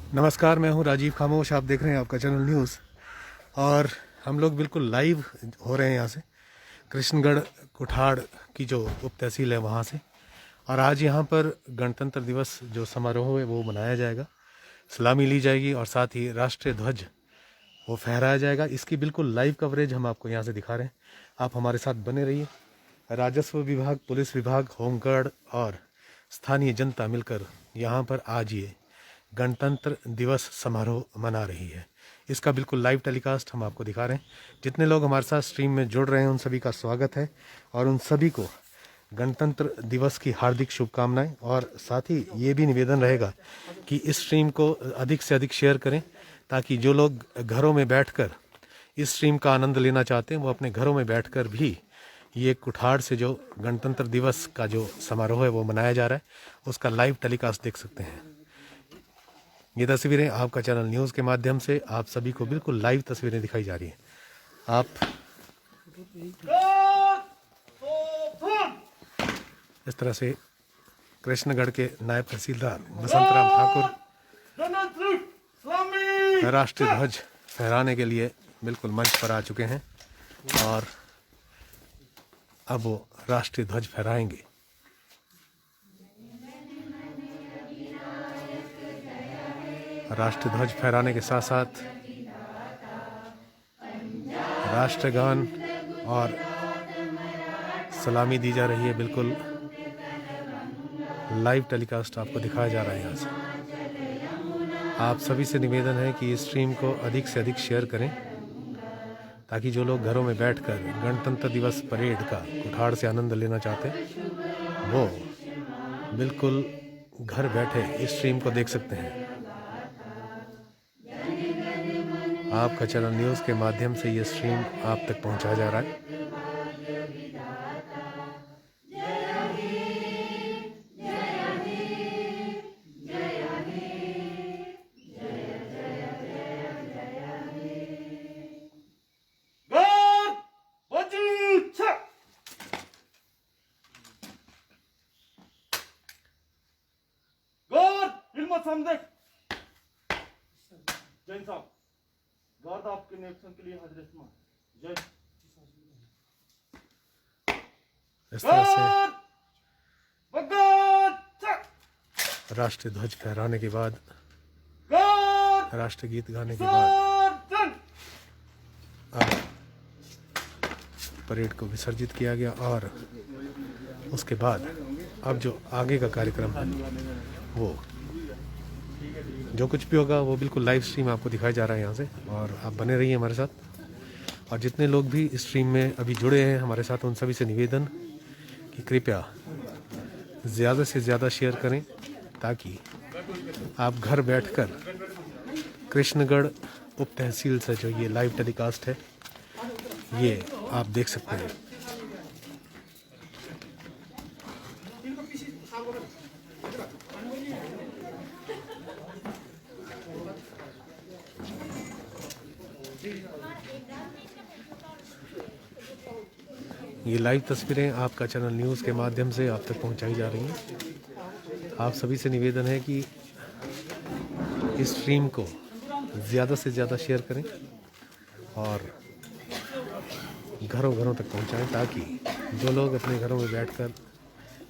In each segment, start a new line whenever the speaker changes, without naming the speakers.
नमस्कार, मैं हूं राजीव खामोश। आप देख रहे हैं आपका चैनल न्यूज़। और हम लोग बिल्कुल लाइव हो रहे हैं यहाँ से, कृष्णगढ़ कुठाड़ की जो उप तहसील है वहाँ से। और आज यहाँ पर गणतंत्र दिवस जो समारोह है वो मनाया जाएगा, सलामी ली जाएगी और साथ ही राष्ट्रीय ध्वज वो फहराया जाएगा। इसकी बिल्कुल लाइव कवरेज हम आपको यहाँ से दिखा रहे हैं। आप हमारे साथ बने रहिए। राजस्व विभाग, पुलिस विभाग, होमगार्ड और स्थानीय जनता मिलकर यहाँ पर आज ये गणतंत्र दिवस समारोह मना रही है। इसका बिल्कुल लाइव टेलीकास्ट हम आपको दिखा रहे हैं। जितने लोग हमारे साथ स्ट्रीम में जुड़ रहे हैं उन सभी का स्वागत है और उन सभी को गणतंत्र दिवस की हार्दिक शुभकामनाएं। और साथ ही ये भी निवेदन रहेगा कि इस स्ट्रीम को अधिक से अधिक शेयर करें, ताकि जो लोग घरों में बैठकर इस स्ट्रीम का आनंद लेना चाहते हैं वो अपने घरों में बैठकर भी ये कुठाड़ से जो गणतंत्र दिवस का जो समारोह है वो मनाया जा रहा है उसका लाइव टेलीकास्ट देख सकते हैं। ये तस्वीरें आपका चैनल न्यूज़ के माध्यम से आप सभी को बिल्कुल लाइव तस्वीरें दिखाई जा रही हैं। आप इस तरह से कृष्णगढ़ के नायब तहसीलदार बसंतराम ठाकुर राष्ट्रीय ध्वज फहराने के लिए बिल्कुल मंच पर आ चुके हैं और अब वो राष्ट्रीय ध्वज फहराएंगे। राष्ट्रीय ध्वज फहराने के साथ साथ राष्ट्रगान और सलामी दी जा रही है। बिल्कुल लाइव टेलीकास्ट आपको दिखाया जा रहा है यहाँ से। आप सभी से निवेदन है कि इस स्ट्रीम को अधिक से अधिक शेयर करें, ताकि जो लोग घरों में बैठकर गणतंत्र दिवस परेड का कुठाड़ से आनंद लेना चाहते हैं वो बिल्कुल घर बैठे इस स्ट्रीम को देख सकते हैं। आपका चैनल न्यूज़ के माध्यम से ये स्ट्रीम आप तक पहुंचाया जा रहा है।
जैन साहब, गार्ड आपके निरीक्षण के लिए हाजिर जय।
इस तरह से राष्ट्रीय ध्वज फहराने के बाद, राष्ट्रीय गीत गाने के बाद अब परेड को विसर्जित किया गया और उसके बाद अब जो आगे का कार्यक्रम है वो जो कुछ भी होगा वो बिल्कुल लाइव स्ट्रीम आपको दिखाया जा रहा है यहाँ से। और आप बने रहिए हमारे साथ। और जितने लोग भी इस स्ट्रीम में अभी जुड़े हैं हमारे साथ उन सभी से निवेदन कि कृपया ज़्यादा से ज़्यादा शेयर करें, ताकि आप घर बैठकर कृष्णगढ़ उप तहसील से जो ये लाइव टेलीकास्ट है ये आप देख सकते हैं। ये लाइव तस्वीरें आपका चैनल न्यूज़ के माध्यम से आप तक पहुंचाई जा रही हैं। आप सभी से निवेदन है कि इस स्ट्रीम को ज़्यादा से ज़्यादा शेयर करें और घरों घरों तक पहुंचाएं, ताकि जो लोग अपने घरों में बैठकर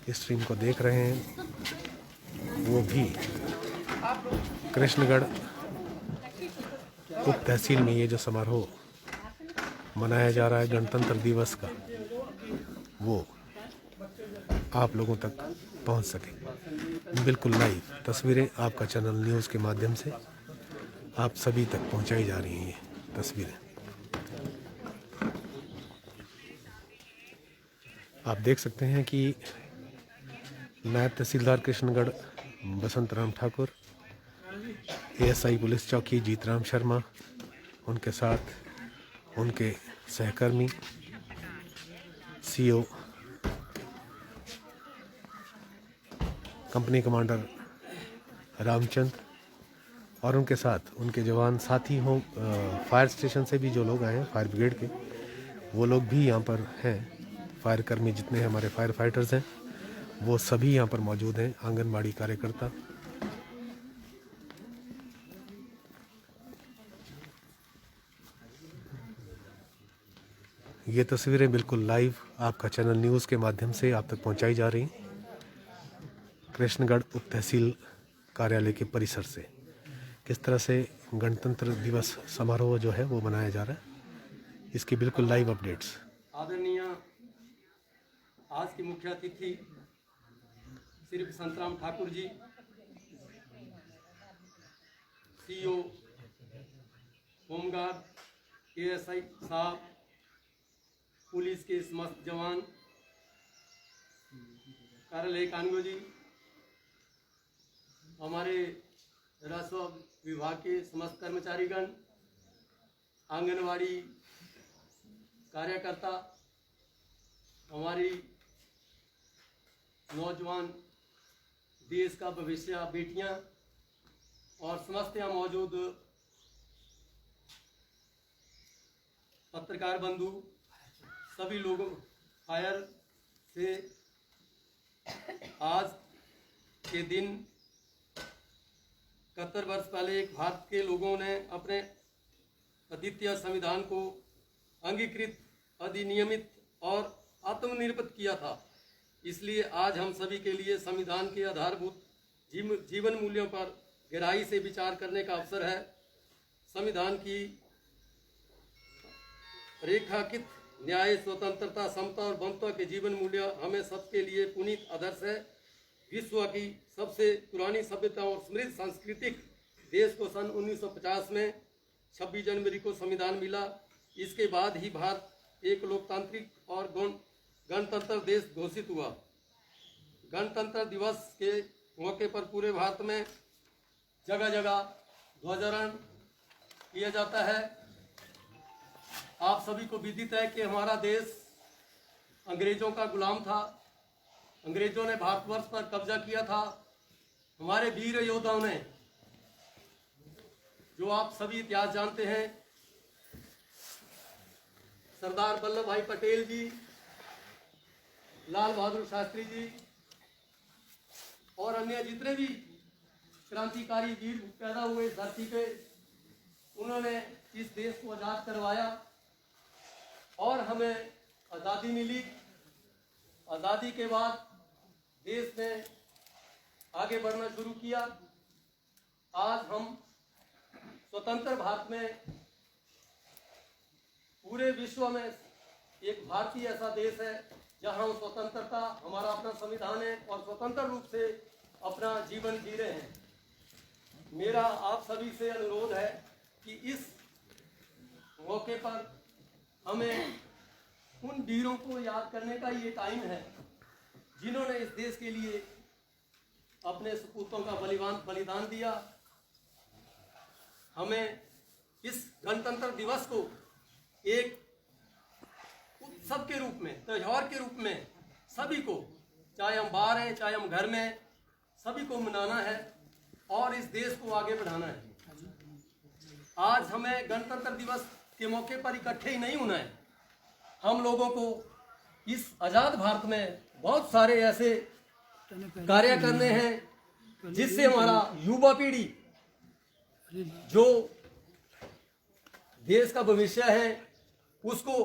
इस स्ट्रीम को देख रहे हैं वो भी कृष्णगढ़ उप तहसील में ये जो समारोह मनाया जा रहा है गणतंत्र दिवस का वो आप लोगों तक पहुंच सके। बिल्कुल लाइव तस्वीरें आपका चैनल न्यूज़ के माध्यम से आप सभी तक पहुंचाई जा रही हैं। ये तस्वीरें आप देख सकते हैं कि नायब तहसीलदार कृष्णगढ़ बसंतराम ठाकुर, एएसआई पुलिस चौकी जीतराम शर्मा, उनके साथ उनके सहकर्मी सीओ कंपनी कमांडर रामचंद्र और उनके साथ उनके जवान साथी हों, फायर स्टेशन से भी जो लोग आए हैं, फायर ब्रिगेड के वो लोग भी यहाँ पर हैं। फायर कर्मी जितने हमारे फायर फाइटर्स हैं वो सभी यहाँ पर मौजूद हैं, आंगनबाड़ी कार्यकर्ता। ये तस्वीरें बिल्कुल लाइव आपका चैनल न्यूज़ के माध्यम से आप तक पहुंचाई जा रही कृष्णगढ़ उप तहसील कार्यालय के परिसर से। किस तरह से गणतंत्र दिवस समारोह जो है वो मनाया जा रहा है, इसकी बिल्कुल लाइव अपडेट्स।
आदरणीय आज की मुख्य अतिथि Shri Santram Thakur ji, CEO home guard, ASI साहब, पुलिस के समस्त जवान, कार्यालय कानगो जी, हमारे राजस्व विभाग के समस्त कर्मचारीगण, आंगनवाड़ी कार्यकर्ता, हमारी नौजवान देश का भविष्य बेटियां और समस्त यहाँ मौजूद पत्रकार बंधु, सभी लोगों फायर से आज के दिन 71 वर्ष पहले एक भारत के लोगों ने अपने अद्वितीय संविधान को अंगीकृत, अधिनियमित और आत्मनिर्भर किया था। इसलिए आज हम सभी के लिए संविधान के आधारभूत जीवन मूल्यों पर गहराई से विचार करने का अवसर है। संविधान की रेखांकित न्याय, स्वतंत्रता, समता और बंधुता के जीवन मूल्य हमें सबके लिए पुनीत आदर्श है। विश्व की सबसे पुरानी सभ्यता और समृद्ध सांस्कृतिक देश को सन 1950 में 26 जनवरी को संविधान मिला। इसके बाद ही भारत एक लोकतांत्रिक और गणतंत्र देश घोषित हुआ। गणतंत्र दिवस के मौके पर पूरे भारत में जगह जगह ध्वजारोहण किया जाता है। आप सभी को विदित है कि हमारा देश अंग्रेजों का गुलाम था। अंग्रेजों ने भारतवर्ष पर कब्जा किया था। हमारे वीर योद्धाओं ने, जो आप सभी इतिहास जानते हैं, सरदार वल्लभ भाई पटेल जी, लाल बहादुर शास्त्री जी और अन्य जितने भी क्रांतिकारी वीर पैदा हुए इस धरती पे, उन्होंने इस देश को आजाद करवाया और हमें आज़ादी मिली। आज़ादी के बाद देश ने आगे बढ़ना शुरू किया। आज हम स्वतंत्र भारत में, पूरे विश्व में एक भारतीय ऐसा देश है जहां हम स्वतंत्रता, हमारा अपना संविधान है और स्वतंत्र रूप से अपना जीवन जी रहे हैं। मेरा आप सभी से अनुरोध है कि इस मौके पर हमें उन वीरों को याद करने का ये टाइम है जिन्होंने इस देश के लिए अपने सपूतों का बलिदान दिया। हमें इस गणतंत्र दिवस को एक उत्सव के रूप में, त्योहार के रूप में सभी को, चाहे हम बाहर हैं चाहे हम घर में, सभी को मनाना है और इस देश को आगे बढ़ाना है। आज हमें गणतंत्र दिवस के मौके पर इकट्ठे ही नहीं होना है। हम लोगों को इस आजाद भारत में बहुत सारे ऐसे कार्य करने हैं जिससे हमारा युवा पीढ़ी, जो देश का भविष्य है, उसको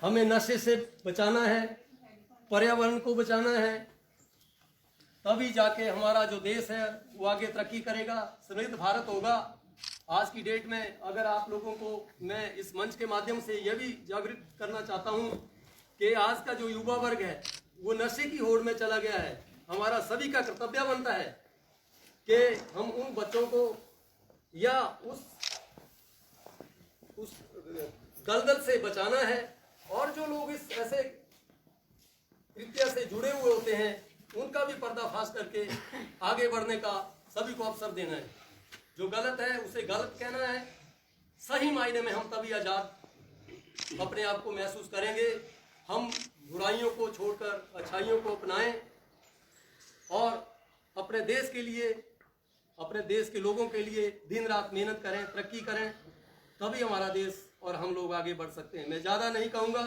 हमें नशे से बचाना है, पर्यावरण को बचाना है। तभी जाके हमारा जो देश है वो आगे तरक्की करेगा, समृद्ध भारत होगा। आज की डेट में अगर आप लोगों को मैं इस मंच के माध्यम से यह भी जागृत करना चाहता हूं कि आज का जो युवा वर्ग है वो नशे की होड़ में चला गया है। हमारा सभी का कर्तव्य बनता है कि हम उन बच्चों को या उस दलदल से बचाना है और जो लोग इस ऐसे कृत्य से जुड़े हुए होते हैं उनका भी पर्दाफाश करके आगे बढ़ने का सभी को अवसर देना है। जो गलत है उसे गलत कहना है। सही मायने में हम तभी आजाद अपने आप को महसूस करेंगे। हम बुराइयों को छोड़कर अच्छाइयों को अपनाएं और अपने देश के लिए, अपने देश के लोगों के लिए दिन रात मेहनत करें, तरक्की करें, तभी हमारा देश और हम लोग आगे बढ़ सकते हैं। मैं ज्यादा नहीं कहूंगा।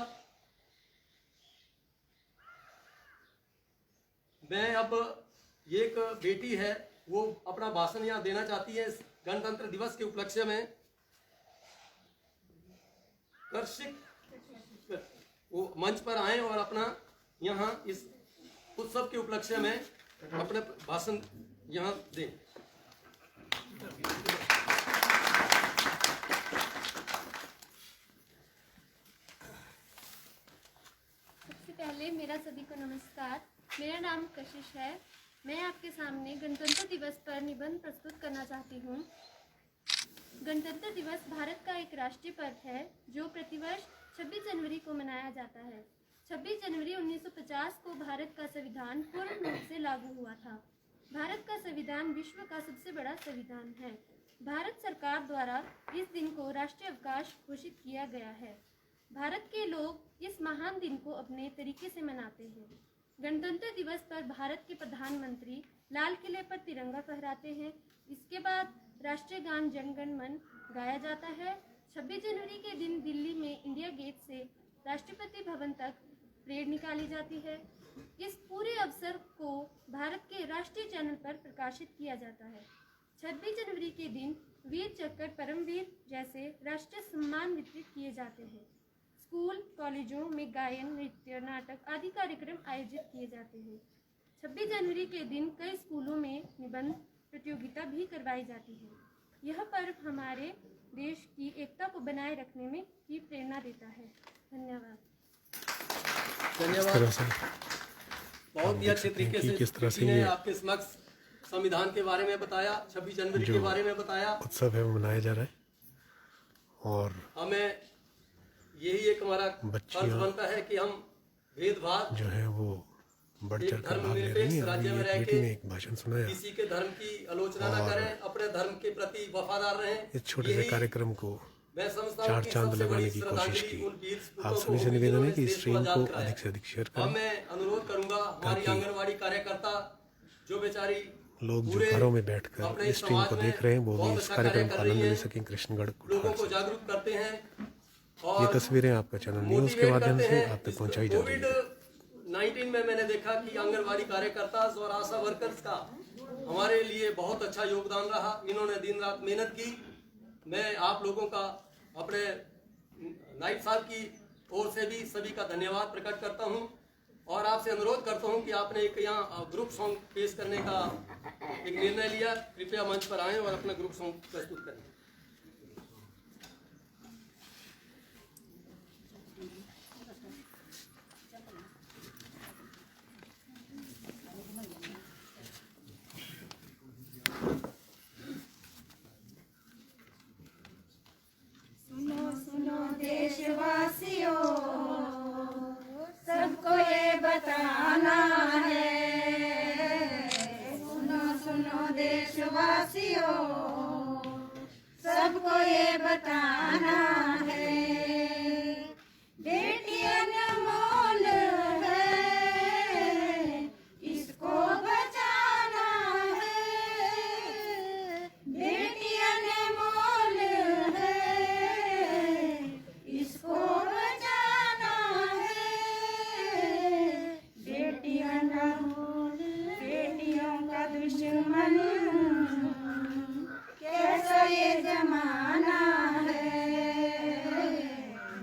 मैं अब एक बेटी है, वो अपना भाषण यहाँ देना चाहती है इस गणतंत्र दिवस के उपलक्ष्य में। वो मंच पर आएं और अपना यहाँ इस उत्सव के उपलक्ष्य में अपने भाषण यहाँ दें।
सबसे पहले मेरा सभी को नमस्कार। मेरा नाम कशिश है। मैं आपके सामने गणतंत्र दिवस पर निबंध प्रस्तुत करना चाहती हूँ। गणतंत्र दिवस भारत का एक राष्ट्रीय पर्व है जो प्रतिवर्ष 26 जनवरी को मनाया जाता है। 26 जनवरी 1950 को भारत का संविधान पूर्ण रूप से लागू हुआ था। भारत का संविधान विश्व का सबसे बड़ा संविधान है। भारत सरकार द्वारा इस दिन को राष्ट्रीय अवकाश घोषित किया गया है। भारत के लोग इस महान दिन को अपने तरीके से मनाते हैं। गणतंत्र दिवस पर भारत के प्रधानमंत्री लाल किले पर तिरंगा फहराते हैं। इसके बाद राष्ट्रीय गान जन गण मन गाया जाता है। 26 जनवरी के दिन दिल्ली में इंडिया गेट से राष्ट्रपति भवन तक परेड निकाली जाती है। इस पूरे अवसर को भारत के राष्ट्रीय चैनल पर प्रकाशित किया जाता है। 26 जनवरी के दिन वीर चक्र, परमवीर जैसे राष्ट्रीय सम्मान वितरित किए जाते हैं। स्कूल कॉलेजों में गायन, नृत्य, नाटक आदि कार्यक्रम आयोजित किए जाते हैं। 26 जनवरी के दिन कई स्कूलों में निबंध प्रतियोगिता भी करवाई जाती है। यह पर्व हमारे देश की एकता को बनाए रखने में की प्रेरणा देता है। धन्यवाद।
धन्यवाद। बहुत ही अच्छे तरीके से
किस तरह से
ने
ये
आपके समक्ष संविधान के बारे में बताया, 26 जनवरी के बारे में बताया।
उत्सव है वो मनाया जा रहा है और
हमें यही एक हमारा फर्ज बनता है कि हम भेदभाव
जो है वो बढ़ चढ़ कर भाग ले रही
धर्मनिरपेक्ष
है।
राज्य में
अभी
रह
एक
के
बेटी ने एक भाषण सुनाया।
किसी के धर्म की आलोचना न करें, अपने धर्म के प्रति वफादार रहें।
इस छोटे से कार्यक्रम को
मैं समझता हूं
चार
कि
चांद
सबसे
लगाने
बड़ी
की
श्रद्धांजलि
कोशिश की।
उन वीर
आप
सपूतों
सभी
को
से
होगी
निवेदन है
जिन्होंने
कि
इस
इस
देश
स्ट्रीम
आजाद
को
कराया।
अधिक से अधिक शेयर
अब
करें
मैं अनुरोध करूंगा हमारी
ताकि
आंगनवाड़ी कार्यकर्ता जो बेचारी
लोग जो
पूरे
घरों में बैठकर
अपने
इस स्ट्रीम को
समाज
देख रहे हैं वो भी
बहुत
इस
अच्छा
कार्यक्रम
कार्य
का
कर रही
आनंद ले
हैं,
सकें। कृष्णगढ़
लोगों
कुठार
को
से
जागरूक करते हैं
ये
और
तस्वीरें आपका चैनल न्यूज के
मोटिवेट
माध्यम
करते
से
हैं।
आप तक पहुंचाई जा रही है।
कोविड-19 में मैंने देखा कि आंगनवाड़ी कार्यकर्ता और आशा वर्कर्स का हमारे लिए बहुत अच्छा योगदान रहा। इन्होंने दिन रात मेहनत की। मैं आप लोगों का अपने नाइब साहब की ओर से भी सभी का धन्यवाद प्रकट करता हूं और आपसे अनुरोध करता हूं कि आपने एक यहाँ ग्रुप सॉन्ग पेश करने का एक निर्णय लिया। कृपया मंच पर आएं और अपना ग्रुप सॉन्ग प्रस्तुत करें।
देशवासियों, सबको ये बताना है। सुनो सुनो देशवासियों, सबको ये बताना है। बेटी अनमोल है, इसको बचाना है। बेटी अनमोल है, इसको बचाना है। बेटी अनमोल, बेटियों का दुश्मन कैसा ये जमाना है।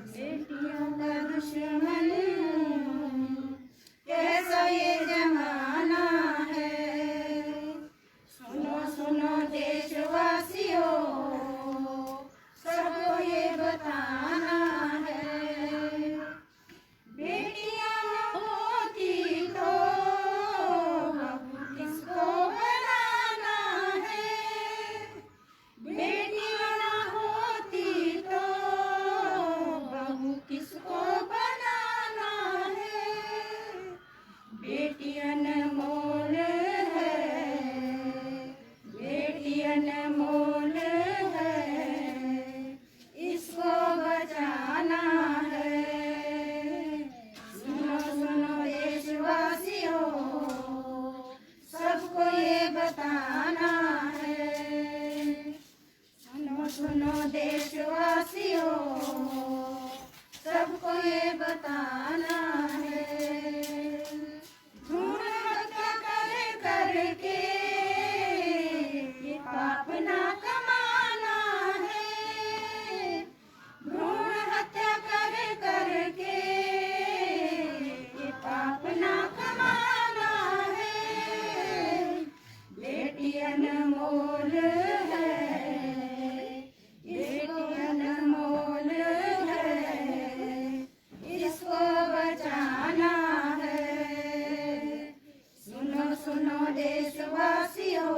बेटियों का दुश्मन कैसा ये जमाना है। सुनो सुनो देशवासियों, सबको ये बताना है। बेटियां न होती तो किसको बनाना है। बेटियां न होती तो बहू किसको बनाना है। बेटी अनमोल है, बेटी अनमोल है, इसको बचाना है। सुनो सुनो देशवासियों, सबको ये बताना है। सुनो सुनो देशवासियों, सबको ये बताना है। भ्रूण हत्या करके ये पाप ना कमाना है। भ्रूण हत्या करके सुनो देशवासियों,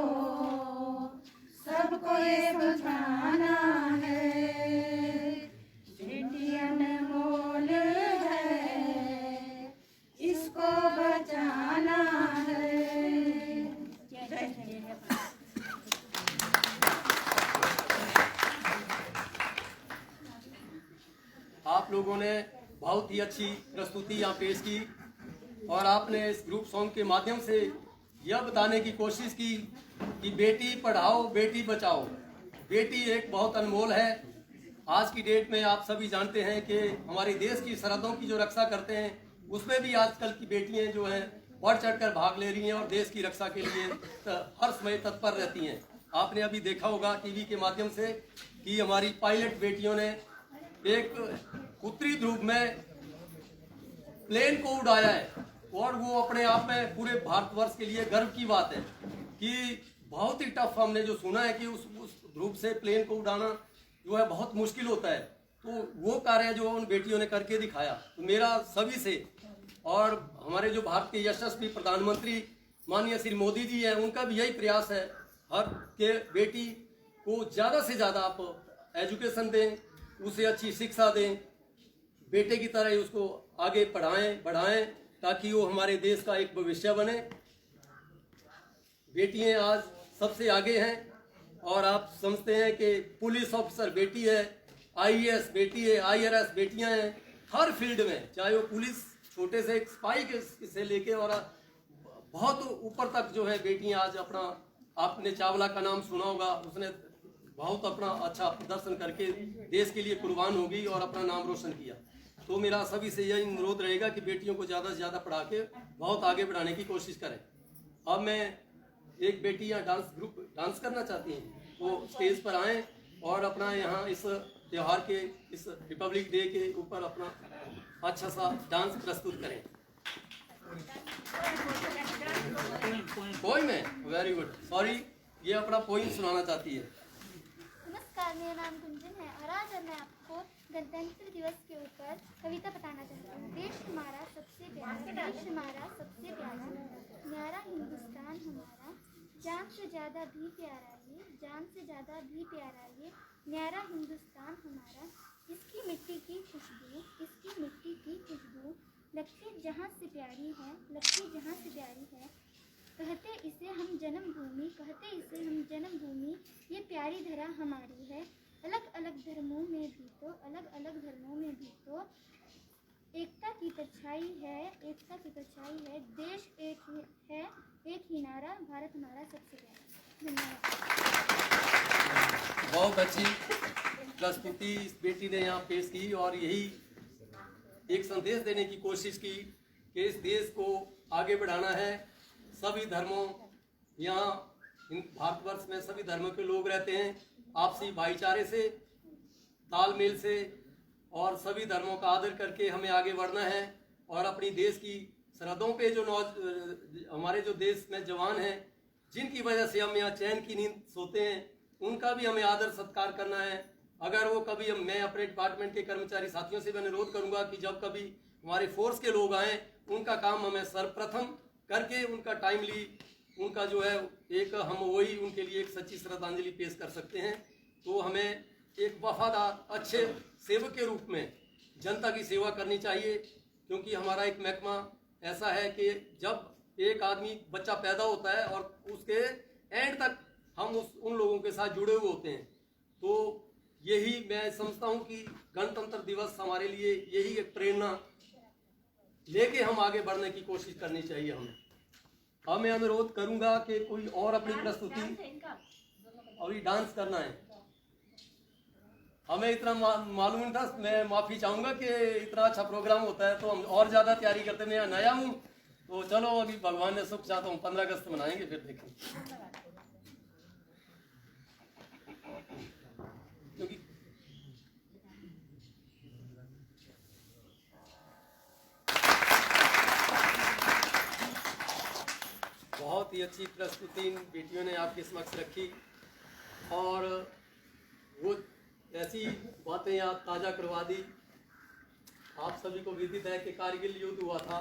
सबको ये समझाना है, बेटी अनमोल है, इसको बचाना है।
आप लोगों ने बहुत ही अच्छी प्रस्तुति यहाँ पेश की और आपने इस ग्रुप सॉन्ग के माध्यम से यह बताने की कोशिश की कि बेटी पढ़ाओ बेटी बचाओ। बेटी एक बहुत अनमोल है। आज की डेट में आप सभी जानते हैं कि हमारे देश की सरहदों की जो रक्षा करते हैं उसमें भी आजकल की बेटियां जो हैं बढ़ चढ़कर भाग ले रही हैं और देश की रक्षा के लिए हर समय तत्पर रहती हैं। आपने अभी देखा होगा टीवी के माध्यम से कि हमारी पायलट बेटियों ने एक उत्तरी ध्रुव में प्लेन को उड़ाया है और वो अपने आप में पूरे भारतवर्ष के लिए गर्व की बात है कि बहुत ही टफ हमने जो सुना है कि उस ध्रुव से प्लेन को उड़ाना जो है बहुत मुश्किल होता है, तो वो कार्य जो उन बेटियों ने करके दिखाया। तो मेरा सभी से और हमारे जो भारत के यशस्वी प्रधानमंत्री माननीय श्री मोदी जी हैं उनका भी यही प्रयास है हर के बेटी को ज़्यादा से ज़्यादा आप एजुकेशन दें, उसे अच्छी शिक्षा दें, बेटे की तरह ही उसको आगे पढ़ाएं बढ़ाएं ताकि वो हमारे देश का एक भविष्य बने। बेटियां आज सबसे आगे हैं और आप समझते हैं कि पुलिस ऑफिसर बेटी है, आईएएस बेटी है, आईआरएस बेटियां हैं। हर फील्ड में चाहे वो पुलिस छोटे से एक सिपाही से लेके और बहुत ऊपर तक जो है बेटियां आज अपना, आपने चावला का नाम सुना होगा, उसने बहुत अपना अच्छा प्रदर्शन करके देश के लिए कुर्बान हो गई और अपना नाम रोशन किया। तो मेरा सभी से यही अनुरोध रहेगा कि बेटियों को ज़्यादा से ज़्यादा पढ़ा के बहुत आगे बढ़ाने की कोशिश करें। अब मैं एक बेटी यहाँ डांस करना चाहती हैं, वो स्टेज पर आएँ और अपना यहाँ इस त्यौहार के, इस रिपब्लिक डे के ऊपर अपना अच्छा सा डांस प्रस्तुत करें। पोइम है, वेरी गुड, सॉरी, ये अपना पोइम सुनाना चाहती है।
नमस्कार, मेरा नाम गुंजन है और आज मैं आपको गणतंत्र दिवस के ऊपर कविता बताना चाहती हूँ। देश हमारा सबसे प्यारा, देश हमारा सबसे प्यारा, न्यारा हिंदुस्तान हमारा, जान से ज़्यादा भी प्यारा ये, जान से ज़्यादा भी प्यारा ये, न्यारा हिंदुस्तान हमारा। इसकी मिट्टी की खुशबू, इसकी मिट्टी की खुशबू लगती जहाँ से प्यारी है, लगती जहाँ से प्यारी है। कहते इसे हम जन्मभूमि, कहते इसे हम जन्मभूमि, ये प्यारी धरा हमारी है। अलग अलग धर्मों में भी तो, अलग अलग धर्मों में भी तो एकता की परछाई है, एकता की परछाई है। देश एक ही है, एक ही नारा, भारत हमारा सबसे प्यारा। धन्यवाद।
बहुत अच्छी प्रस्तुति इस बेटी ने यहाँ पेश की और यही एक संदेश देने की कोशिश की कि इस देश को आगे बढ़ाना है। सभी धर्मों, यहाँ भारतवर्ष में सभी धर्मों के लोग रहते हैं, आपसी भाईचारे से, तालमेल से और सभी धर्मों का आदर करके हमें आगे बढ़ना है और अपनी देश की सरहदों पे जो हमारे जो देश में जवान हैं जिनकी वजह से हम यहाँ चैन की नींद सोते हैं, उनका भी हमें आदर सत्कार करना है। अगर वो कभी मैं अपने डिपार्टमेंट के कर्मचारी साथियों से मैं अनुरोध करूंगा कि जब कभी हमारे फोर्स के लोग आएँ, उनका काम हमें सर्वप्रथम करके उनका टाइमली उनका जो है एक हम वही उनके लिए एक सच्ची श्रद्धांजलि पेश कर सकते हैं। तो हमें एक वफादार अच्छे सेवक के रूप में जनता की सेवा करनी चाहिए, क्योंकि हमारा एक महकमा ऐसा है कि जब एक आदमी बच्चा पैदा होता है और उसके एंड तक हम उन लोगों के साथ जुड़े हुए होते हैं। तो यही मैं समझता हूँ कि गणतंत्र दिवस हमारे लिए यही एक प्रेरणा लेके हम आगे बढ़ने की कोशिश करनी चाहिए हमें। अब मैं अनुरोध करूंगा कि कोई और अपनी प्रस्तुति, अभी डांस करना है, हमें इतना मालूम नहीं था। मैं माफी चाहूंगा कि इतना अच्छा प्रोग्राम होता है तो हम और ज्यादा तैयारी करते। मैं यहाँ नया हूँ तो चलो अभी भगवान ने सुख चाहता हूँ 15 अगस्त मनाएंगे, फिर देखेंगे। क्योंकि बहुत ही अच्छी प्रस्तुति इन बेटियों ने आपके समक्ष रखी और वो ऐसी बातें याद ताज़ा करवा दी। आप सभी को विदित है कि कारगिल युद्ध हुआ था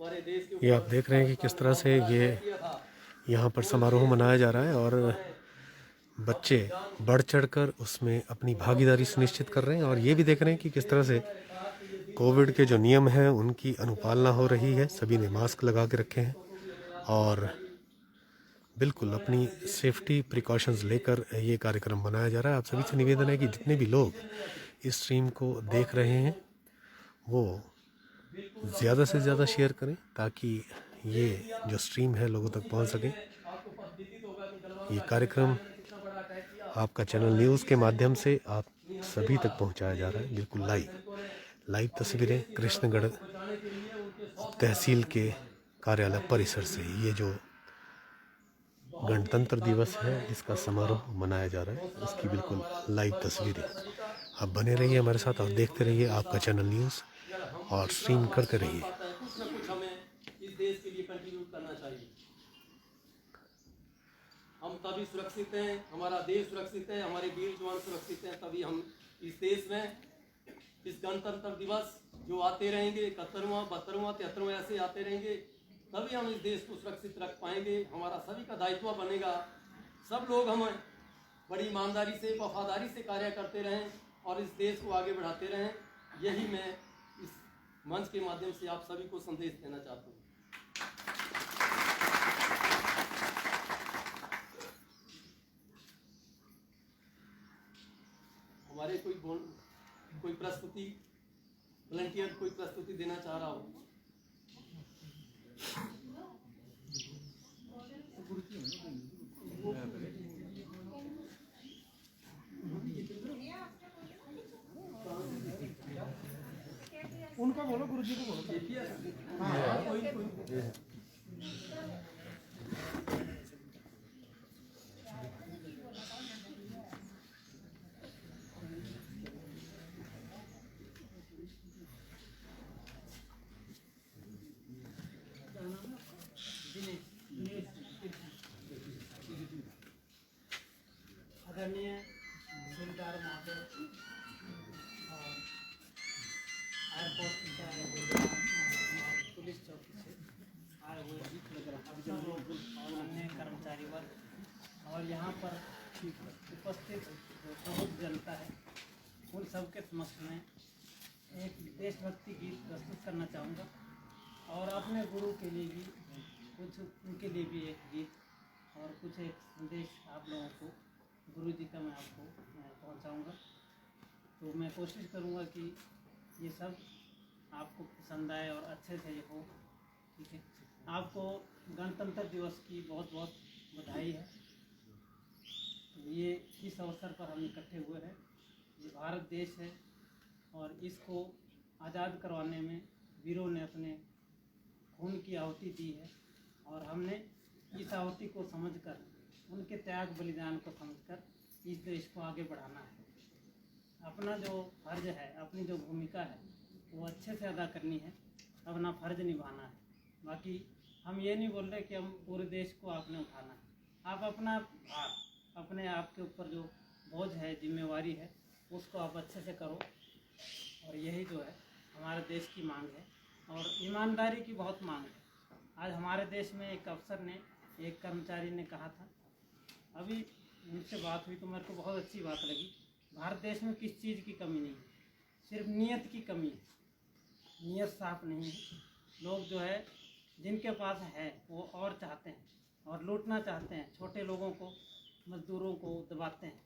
हमारे देश के
ये आप देख रहे हैं कि किस तरह से ये यहाँ पर समारोह मनाया जा रहा है और बच्चे बढ़ चढ़कर उसमें अपनी भागीदारी सुनिश्चित कर रहे हैं। और ये भी देख रहे हैं कि किस तरह से कोविड के जो नियम हैं उनकी अनुपालना हो रही है। सभी ने मास्क लगा के रखे हैं और बिल्कुल अपनी सेफ्टी प्रिकॉशंस लेकर ये कार्यक्रम मनाया जा रहा है। आप सभी से निवेदन है कि जितने भी लोग इस स्ट्रीम को देख रहे हैं वो ज़्यादा से ज़्यादा शेयर करें ताकि ये जो स्ट्रीम है लोगों तक पहुंच सके। ये कार्यक्रम आपका चैनल न्यूज़ के माध्यम से आप सभी तक पहुंचाया जा रहा है, बिल्कुल लाइव तस्वीरें कृष्णगढ़ तहसील के कार्यालय परिसर से। ये जो गणतंत्र दिवस है इसका समारोह मनाया जा रहा है, इसकी बिल्कुल लाइव तस्वीरें। आप बने रहिए हमारे साथ और देखते रहिए आपका चैनल न्यूज़ और स्ट्रीम करते रहिए।
कुछ न कुछ हमें इस देश के लिए कंट्रीब्यूट करना चाहिए। हम तभी सुरक्षित हैं, हमारा देश सुरक्षित है, हमारे वीर जवान सुरक्षित हैं, तभी हम इस देश में इस गणतंत्र दिवस जो आते रहेंगे 71वां 72वां 73वां ऐसे आते रहेंगे, तभी हम इस देश को सुरक्षित रख पाएंगे। हमारा सभी का दायित्व बनेगा। सब लोग हम बड़ी ईमानदारी से वफादारी से कार्य करते रहें और इस देश को आगे बढ़ाते रहें। यही मैं इस मंच के माध्यम से आप सभी को संदेश देना चाहता हूँ। हमारे कोई प्रस्तुति वॉलंटियर कोई प्रस्तुति देना चाह रहा हो?
उनको बोलो, गुरुजी को बोलो।
आदरणीय सुबेदार महोदय और एयरपोर्ट पुलिस चौकी से आए हुए सब लोग और अन्य कर्मचारी वर्ग और यहाँ पर उपस्थित बहुत जनता है, उन सबके समक्ष में एक देशभक्ति गीत प्रस्तुत करना चाहूँगा और अपने गुरु के लिए भी कुछ, उनके लिए भी एक गीत और कुछ एक संदेश आप लोगों को गुरु जी का मैं आपको पहुंचाऊंगा। तो मैं कोशिश करूंगा कि ये सब आपको पसंद आए और अच्छे से हो। ठीक है, आपको गणतंत्र दिवस की बहुत बहुत बधाई है। तो ये इस अवसर पर हम इकट्ठे हुए हैं। ये भारत देश है और इसको आज़ाद करवाने में वीरों ने अपने खून की आहुति दी है और हमने इस आहुति को समझकर, उनके त्याग बलिदान को समझकर इस देश को आगे बढ़ाना है। अपना जो फर्ज है, अपनी जो भूमिका है वो अच्छे से अदा करनी है, अपना फर्ज निभाना है। बाकी हम ये नहीं बोल रहे कि हम पूरे देश को आपने उठाना है। आप अपना भार, अपने आप के ऊपर जो बोझ है, जिम्मेवारी है, उसको आप अच्छे से करो। और यही जो है हमारे देश की मांग है और ईमानदारी की बहुत मांग है। आज हमारे देश में एक अफसर ने, एक कर्मचारी ने कहा था, अभी उनसे बात हुई तो मेरे को बहुत अच्छी बात लगी। भारत देश में किस चीज़ की कमी नहीं है, सिर्फ नीयत की कमी है। नीयत साफ नहीं है। लोग जो है जिनके पास है वो और चाहते हैं और लूटना चाहते हैं, छोटे लोगों को, मजदूरों को दबाते हैं।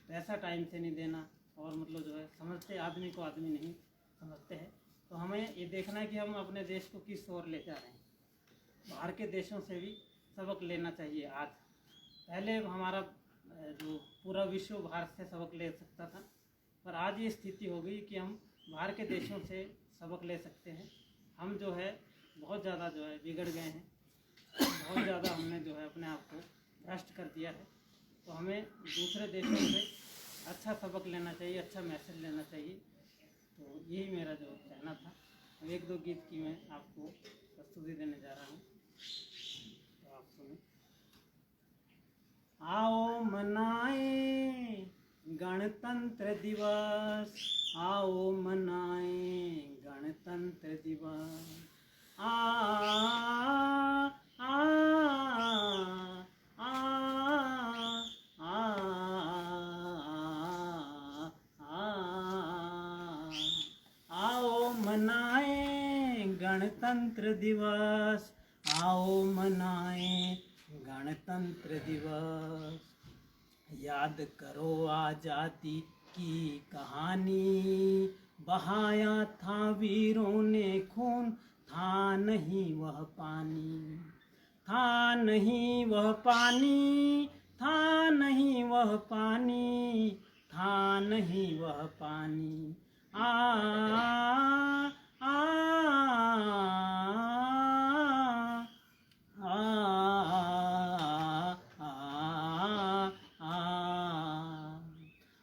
पैसा टाइम से नहीं देना और मतलब जो है समझते आदमी को आदमी नहीं समझते हैं। तो हमें ये देखना है कि हम अपने देश को किस ओर ले जा रहे हैं। बाहर के देशों से भी सबक लेना चाहिए। आज पहले हमारा जो पूरा विश्व भारत से सबक ले सकता था, पर आज ये स्थिति हो गई कि हम बाहर के देशों से सबक ले सकते हैं। हम जो है बहुत ज़्यादा जो है बिगड़ गए हैं, बहुत ज़्यादा हमने जो है अपने आप को भ्रष्ट कर दिया है। तो हमें दूसरे देशों से अच्छा सबक लेना चाहिए, अच्छा मैसेज लेना चाहिए। तो यही मेरा जो कहना था। एक दो गीत की मैं आपको प्रस्तुति देने जा रहा हूँ, तो आप सुनें। आओ मनाए गणतंत्र दिवस, आओ मनाए गणतंत्र दिवस, आ आ आ आओ मनाए गणतंत्र दिवस, आओ मनाए गणतंत्र दिवस। याद करो आजादी की कहानी, बहाया था वीरों ने खून, था नहीं वह पानी, था नहीं वह पानी, था नहीं वह पानी, था नहीं वह पानी। आ आ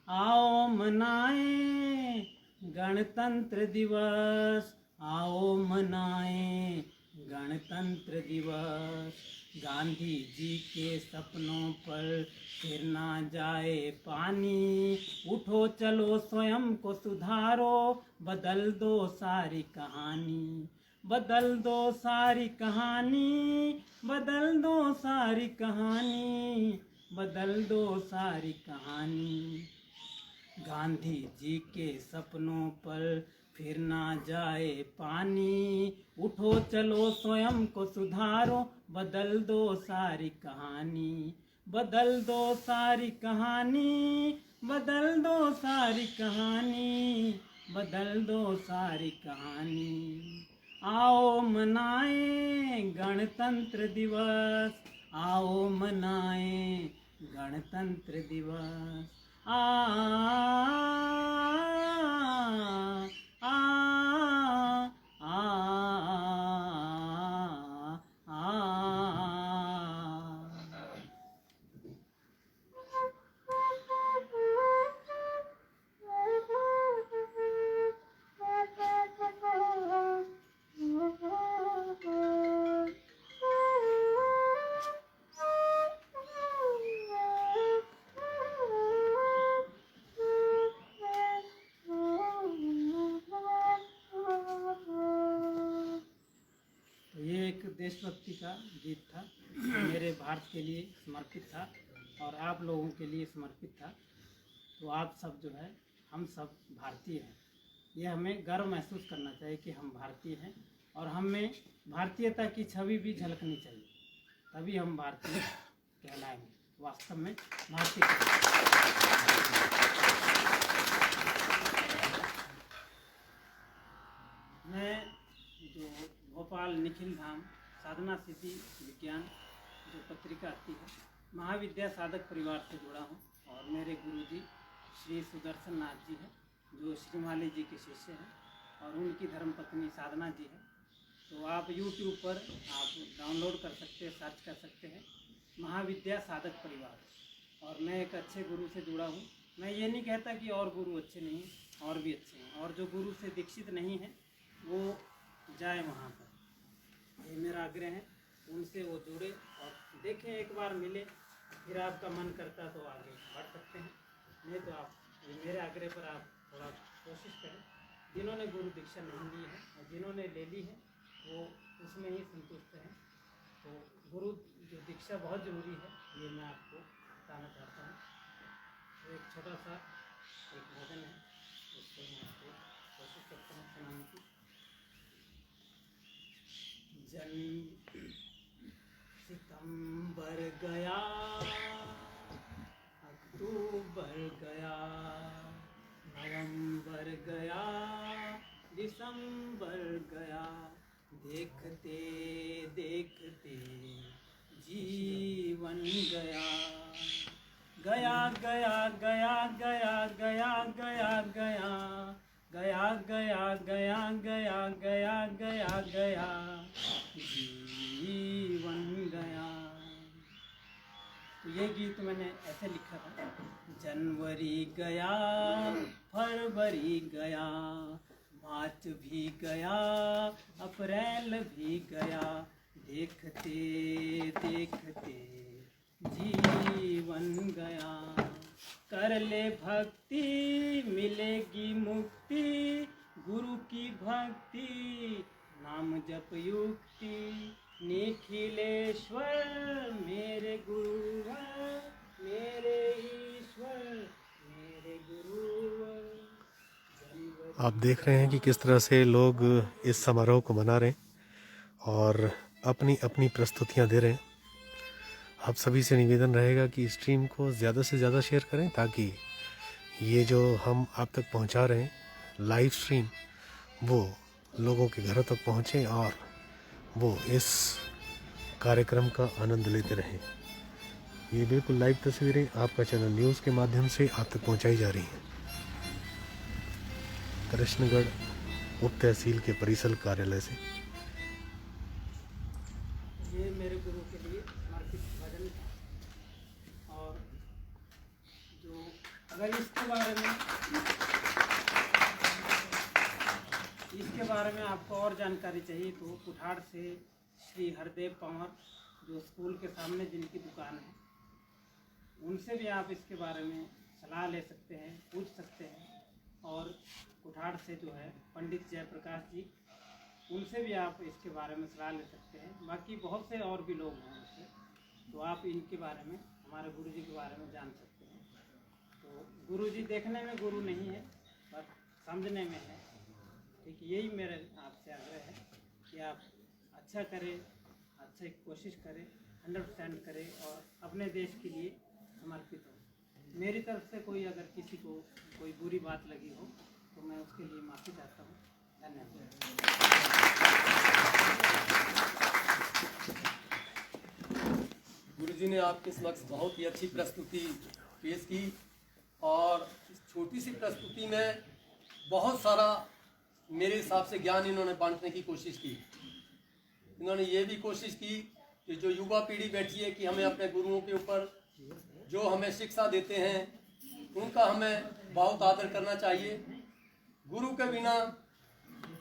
आओ मनाए गणतंत्र दिवस, आओ मनाए गणतंत्र दिवस। गांधी जी के सपनों पर फिर ना जाए पानी, उठो चलो स्वयं को सुधारो, बदल दो सारी कहानी, बदल दो सारी कहानी, बदल दो सारी कहानी, बदल दो सारी कहानी। गांधी जी के सपनों पर फिर ना जाए पानी, उठो चलो स्वयं को सुधारो, बदल दो सारी कहानी, बदल दो सारी कहानी, बदल दो सारी कहानी, बदल दो सारी कहानी। आओ मनाए गणतंत्र दिवस, आओ मनाए गणतंत्र दिवस। आ आ आ तो ये एक देशभक्ति का गीत था, मेरे भारत के लिए समर्पित था और आप लोगों के लिए समर्पित था। तो आप सब जो है, हम सब भारतीय हैं, ये हमें गर्व महसूस करना चाहिए कि हम भारतीय हैं और हमें भारतीयता की छवि भी झलकनी चाहिए, तभी हम भारतीय कहलाएंगे, वास्तव में भारतीय। मैं जो भोपाल निखिल धाम साधना सिद्धि विज्ञान जो पत्रिका आती है, महाविद्या साधक परिवार से जुड़ा हूँ और मेरे गुरुजी श्री सुदर्शन नाथ जी हैं जो श्रीमाली जी के शिष्य हैं और उनकी धर्मपत्नी साधना जी है। तो आप YouTube पर आप डाउनलोड कर सकते हैं, सर्च कर सकते हैं महाविद्या साधक परिवार, और मैं एक अच्छे गुरु से जुड़ा हूँ। मैं ये नहीं कहता कि और गुरु अच्छे नहीं, और भी अच्छे हैं, और जो गुरु से दीक्षित नहीं है वो जाए वहाँ पर, ये मेरा आग्रह है। उनसे वो जुड़े और देखें, एक बार मिले, फिर आपका मन करता तो आगे बढ़ सकते हैं, नहीं तो आप मेरे आग्रह पर आप थोड़ा कोशिश करें। जिन्होंने गुरु दीक्षा नहीं ली है और जिन्होंने ले ली है वो उसमें ही संतुष्ट हैं। तो गुरु जो दीक्षा बहुत ज़रूरी है, ये मैं आपको बताना चाहता हूँ। तो एक छोटा सा एक भजन है, उसको मैं आपको कोशिश करता हूँ सुनाने की। जन सितंबर गया, अक्टूबर गया, नवंबर गया, दिसंबर गया, देखते देखते जीवन गया, गया गया गया गया गया गया गया गया गया गया गया गया गया गया जीवन गया। तो ये गीत मैंने ऐसे लिखा था, जनवरी गया, फरवरी गया, मार्च भी गया, अप्रैल भी गया, देखते देखते जीवन गया। कर ले भक्ति मिलेगी मुक्ति, गुरु की भक्ति नाम जप युक्ति निखिलेश्वर, मेरे गुरुवर मेरे ईश्वर, मेरे गुरुवर।
आप देख रहे हैं कि किस तरह से लोग इस समारोह को मना रहे हैं और अपनी अपनी प्रस्तुतियां दे रहे हैं। आप सभी से निवेदन रहेगा कि स्ट्रीम को ज़्यादा से ज़्यादा शेयर करें ताकि ये जो हम आप तक पहुंचा रहे हैं लाइव स्ट्रीम वो लोगों के घरों तक पहुंचे और वो इस कार्यक्रम का आनंद लेते रहें। ये बिल्कुल लाइव तस्वीरें आपका चैनल न्यूज़ के माध्यम से आप तक पहुंचाई जा रही हैं। कृष्णगढ़ उप तहसील के परिसर कार्यालय से।
ये मेरे गुरु के लिए समर्पित भजन था। और जो अगर इसके बारे में आपको और जानकारी चाहिए तो कुठाड़ से श्री हरदेव पंवर जो स्कूल के सामने जिनकी दुकान है, उनसे भी आप इसके बारे में सलाह ले सकते हैं, पूछ सकते हैं। और कुठाड़ से जो है पंडित जयप्रकाश जी, उनसे भी आप इसके बारे में सलाह ले सकते हैं। बाकी बहुत से और भी लोग हैं उससे, तो आप इनके बारे में, हमारे गुरु जी के बारे में जान सकते हैं। तो गुरु जी देखने में गुरु नहीं है, बस समझने में है। ठीक, यही मेरे आपसे आग्रह है कि आप अच्छा करें, अच्छा कोशिश करें, 100% करें और अपने देश के लिए समर्पित हो। मेरी तरफ से कोई अगर किसी को कोई बुरी बात लगी हो तो मैं उसके लिए माफ़ी चाहता हूँ। धन्यवाद।
गुरुजी ने आपके समक्ष बहुत ही अच्छी प्रस्तुति पेश की और इस छोटी सी प्रस्तुति में बहुत सारा मेरे हिसाब से ज्ञान इन्होंने बांटने की कोशिश की। इन्होंने ये भी कोशिश की कि जो युवा पीढ़ी बैठी है कि हमें अपने गुरुओं के ऊपर जो हमें शिक्षा देते हैं उनका हमें बहुत आदर करना चाहिए। गुरु के बिना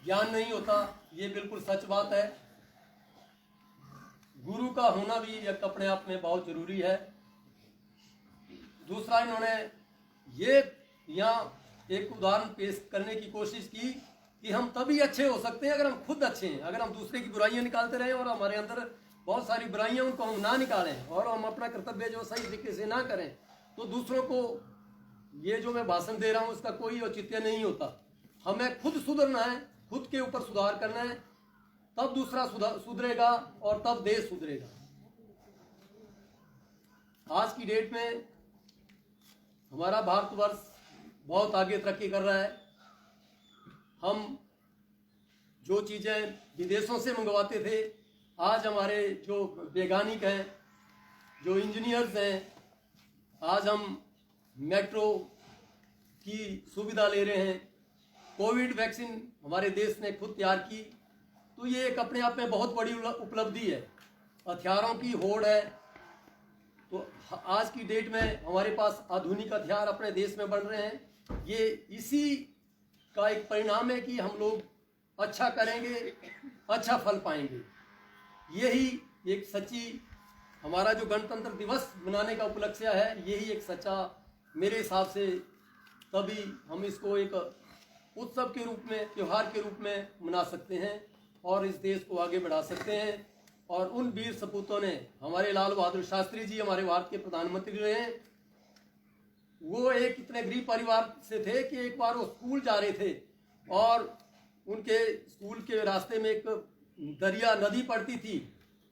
ज्ञान नहीं होता, ये बिल्कुल सच बात है। गुरु का होना भी एक अपने आप में बहुत जरूरी है। दूसरा, इन्होंने ये यहाँ एक उदाहरण पेश करने की कोशिश की कि हम तभी अच्छे हो सकते हैं अगर हम खुद अच्छे हैं। अगर हम दूसरे की बुराइयां निकालते रहें और हमारे अंदर बहुत सारी बुराइयां उनको हम ना निकालें और हम अपना कर्तव्य जो सही तरीके से ना करें, तो दूसरों को ये जो मैं भाषण दे रहा हूँ उसका कोई औचित्य नहीं होता। हमें खुद सुधरना है, खुद के ऊपर सुधार करना है, तब दूसरा सुधरेगा और तब देश सुधरेगा। आज की डेट में हमारा भारतवर्ष बहुत आगे तरक्की कर रहा है। हम जो चीज़ें विदेशों से मंगवाते थे, आज हमारे जो वैज्ञानिक हैं, जो इंजीनियर्स हैं, आज हम मेट्रो की सुविधा ले रहे हैं। कोविड वैक्सीन हमारे देश ने खुद तैयार की, तो ये एक अपने आप में बहुत बड़ी उपलब्धि है। हथियारों की होड़ है, तो आज की डेट में हमारे पास आधुनिक हथियार अपने देश में बन रहे हैं। ये इसी का एक परिणाम है कि हम लोग अच्छा करेंगे, अच्छा फल पाएंगे। यही एक सच्ची हमारा जो गणतंत्र दिवस मनाने का उपलक्ष्य है, यही एक सच्चा मेरे हिसाब से, तभी हम इसको एक उत्सव के रूप में, त्योहार के रूप में मना सकते हैं और इस देश को आगे बढ़ा सकते हैं। और उन वीर सपूतों ने, हमारे लाल बहादुर शास्त्री जी हमारे भारत के प्रधानमंत्री रहे, वो एक इतने गरीब परिवार से थे कि एक बार वो स्कूल जा रहे थे और उनके स्कूल के रास्ते में एक दरिया नदी पड़ती थी।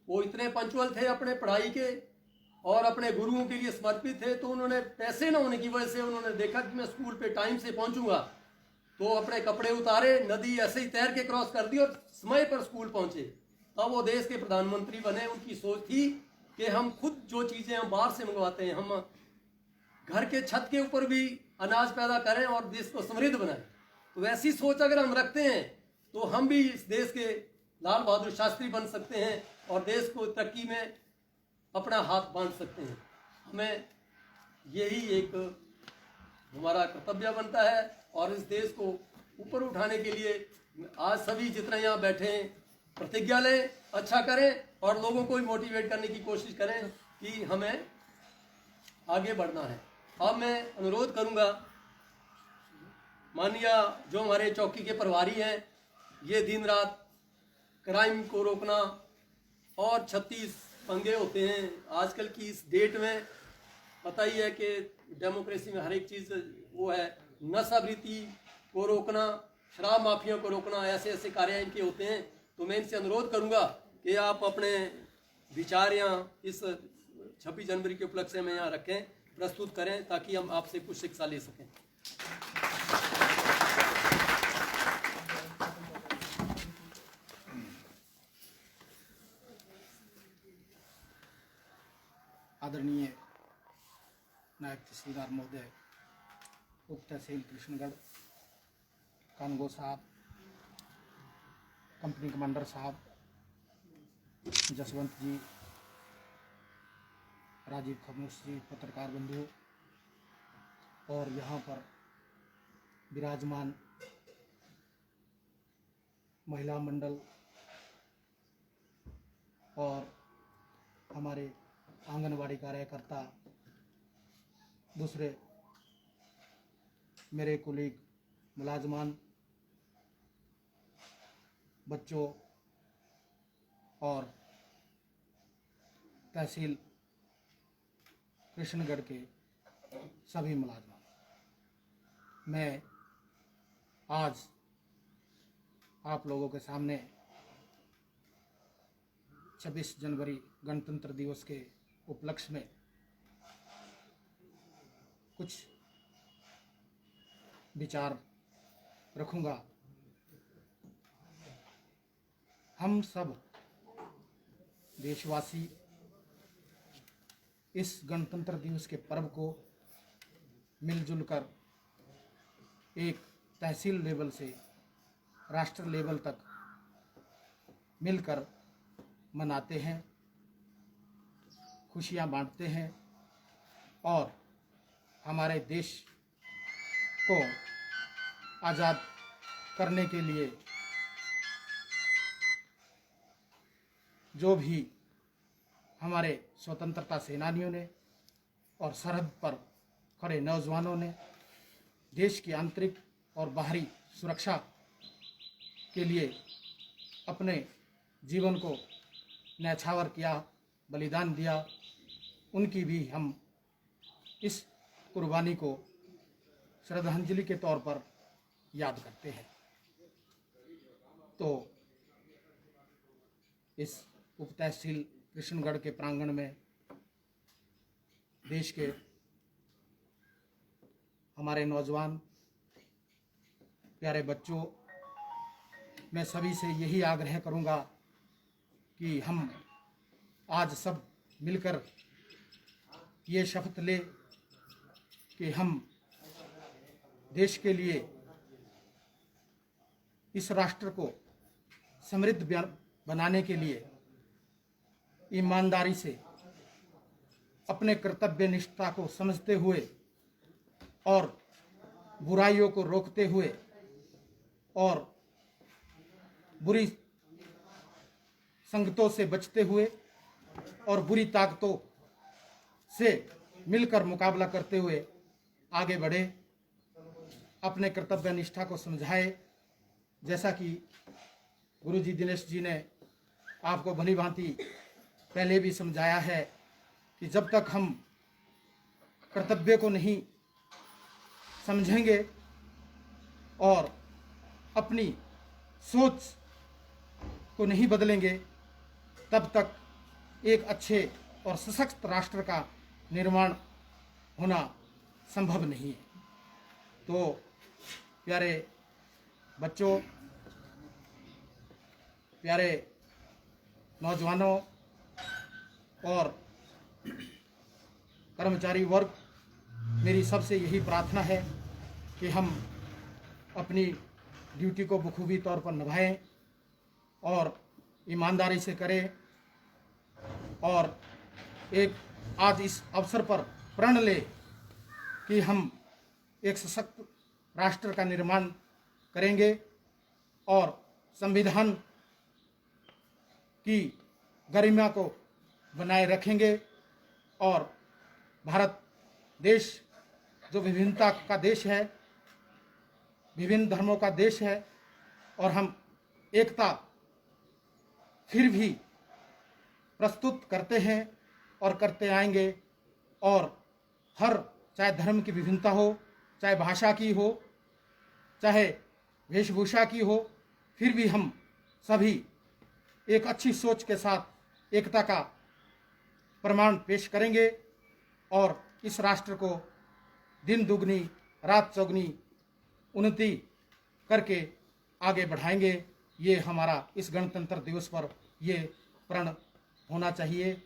वो इतने पंचुअल थे अपने पढ़ाई के और अपने गुरुओं के लिए समर्पित थे, तो उन्होंने पैसे न होने की वजह से उन्होंने देखा कि मैं स्कूल पे टाइम से पहुंचूंगा, तो अपने कपड़े उतारे, नदी ऐसे ही तैर के क्रॉस कर दी और समय पर स्कूल पहुंचे। तब वो देश के प्रधानमंत्री बने। उनकी सोच थी कि हम खुद जो चीज़ें हम बाहर से मंगवाते हैं, हम घर के छत के ऊपर भी अनाज पैदा करें और देश को समृद्ध बनाएं। तो ऐसी सोच अगर हम रखते हैं तो हम भी इस देश के लाल बहादुर शास्त्री बन सकते हैं और देश को तरक्की में अपना हाथ बांध सकते हैं। हमें यही एक हमारा कर्तव्य बनता है और इस देश को ऊपर उठाने के लिए आज सभी जितने यहाँ बैठे हैं प्रतिज्ञा लें, अच्छा करें और लोगों को भी मोटिवेट करने की कोशिश करें कि हमें आगे बढ़ना है। अब मैं अनुरोध करूंगा, माननीय जो हमारे चौकी के प्रभारी हैं, ये दिन रात क्राइम को रोकना और 36 पंगे होते हैं आजकल की इस डेट में। पता ही है कि डेमोक्रेसी में हर एक चीज़ वो है। नशावृत्ति को रोकना, शराब माफिया को रोकना, ऐसे ऐसे कार्य इनके होते हैं। तो मैं इनसे अनुरोध करूंगा कि आप अपने विचार यहाँ इस 26 जनवरी के उपलक्ष्य में यहाँ रखें, प्रस्तुत करें, ताकि हम आपसे कुछ शिक्षा ले सकें।
आदरणीय नायब तहसीलदार महोदय, उप तहसील कृष्णगढ़, कानगो साहब, कंपनी कमांडर साहब, जसवंत जी, राजीव खमोश जी, पत्रकार बंधु, और यहाँ पर विराजमान महिला मंडल और हमारे आंगनवाड़ी कार्यकर्ता, दूसरे मेरे कुलीग मुलाजमान, बच्चों और तहसील कृष्णगढ़ के सभी मुलाजमान, मैं आज आप लोगों के सामने 26 जनवरी गणतंत्र दिवस के उपलक्ष्य में कुछ विचार रखूंगा। हम सब देशवासी इस गणतंत्र दिवस के पर्व को मिलजुल कर एक तहसील लेवल से राष्ट्र लेवल तक मिलकर मनाते हैं, खुशियां बांटते हैं और हमारे देश को आज़ाद करने के लिए जो भी हमारे स्वतंत्रता सेनानियों ने और सरहद पर खड़े नौजवानों ने देश की आंतरिक और बाहरी सुरक्षा के लिए अपने जीवन को न्यौछावर किया, बलिदान दिया, उनकी भी हम इस कुर्बानी को श्रद्धांजलि के तौर पर याद करते हैं। तो इस उप तहसील कृष्णगढ़ के प्रांगण में देश के हमारे नौजवान प्यारे बच्चों, मैं सभी से यही आग्रह करूंगा कि हम आज सब मिलकर ये शपथ लें कि हम देश के लिए, इस राष्ट्र को समृद्ध बनाने के लिए ईमानदारी से अपने कर्तव्य निष्ठा को समझते हुए और बुराइयों को रोकते हुए और बुरी संगतों से बचते हुए और बुरी ताकतों से मिलकर मुकाबला करते हुए आगे बढ़े, अपने कर्तव्य निष्ठा को समझाए। जैसा कि गुरुजी दिनेश जी ने आपको भली भांति पहले भी समझाया है कि जब तक हम कर्तव्य को नहीं समझेंगे और अपनी सोच को नहीं बदलेंगे, तब तक एक अच्छे और सशक्त राष्ट्र का निर्माण होना संभव नहीं है। तो प्यारे बच्चों, प्यारे नौजवानों और कर्मचारी वर्ग, मेरी सबसे यही प्रार्थना है कि हम अपनी ड्यूटी को बखूबी तौर पर निभाएं और ईमानदारी से करें और एक आज इस अवसर पर प्रण ले कि हम एक सशक्त राष्ट्र का निर्माण करेंगे और संविधान की गरिमा को बनाए रखेंगे और भारत देश जो विभिन्नता का देश है, विभिन्न धर्मों का देश है और हम एकता फिर भी प्रस्तुत करते हैं और करते आएंगे। और हर, चाहे धर्म की विभिन्नता हो, चाहे भाषा की हो, चाहे वेशभूषा की हो, फिर भी हम सभी एक अच्छी सोच के साथ एकता का प्रमाण पेश करेंगे और इस राष्ट्र को दिन दुगनी रात चौगनी उन्नति करके आगे बढ़ाएंगे। ये हमारा इस गणतंत्र दिवस पर ये प्रण होना चाहिए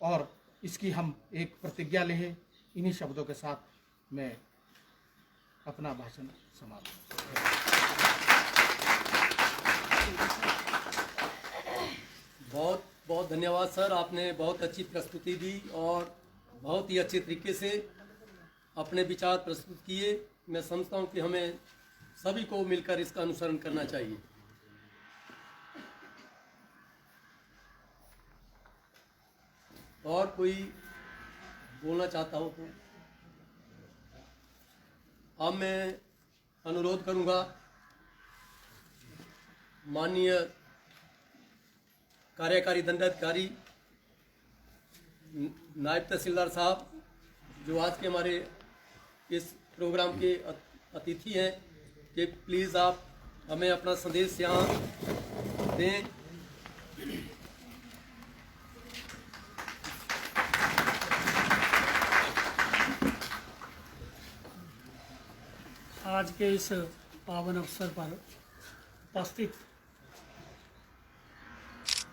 और इसकी हम एक प्रतिज्ञा लें। इन्हीं शब्दों के साथ मैं अपना भाषण समाप्त।
बहुत बहुत धन्यवाद सर, आपने बहुत अच्छी प्रस्तुति दी और बहुत ही अच्छे तरीके से अपने विचार प्रस्तुत किए। मैं समझता हूँ कि हमें सभी को मिलकर इसका अनुसरण करना चाहिए। और कोई बोलना चाहता हो तो अब मैं अनुरोध करूँगा माननीय कार्यकारी दंडाधिकारी नायब तहसीलदार साहब, जो आज के हमारे इस प्रोग्राम के अतिथि हैं, कि प्लीज़ आप हमें अपना संदेश यहाँ दें।
आज के इस पावन अवसर पर उपस्थित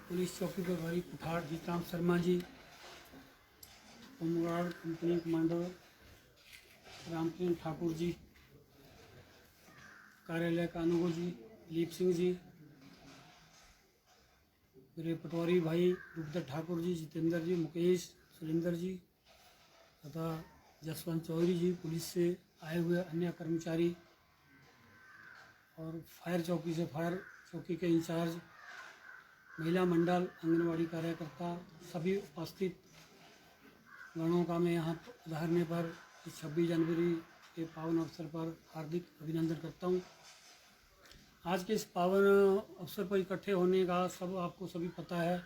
पुलिस चौकी प्रभारी Kuthar Jeetram Sharma ji, home guard company commander रामकिरण Thakur ji, कार्यालय कानूगो जी, लीप सिंह जी, मेरे पटवारी भाई रुद्र ठाकुर जी, जितेंद्र जी, मुकेश, सुरेंद्र जी तथा जसवंत चौधरी जी, पुलिस से आए हुए अन्य कर्मचारी और फायर चौकी से फायर चौकी के इंचार्ज, महिला मंडल, आंगनवाड़ी कार्यकर्ता, सभी उपस्थित गणों का मैं यहाँ पधारने पर इस 26 जनवरी के पावन अवसर पर हार्दिक अभिनंदन करता हूँ। आज के इस पावन अवसर पर इकट्ठे होने का सब आपको सभी पता है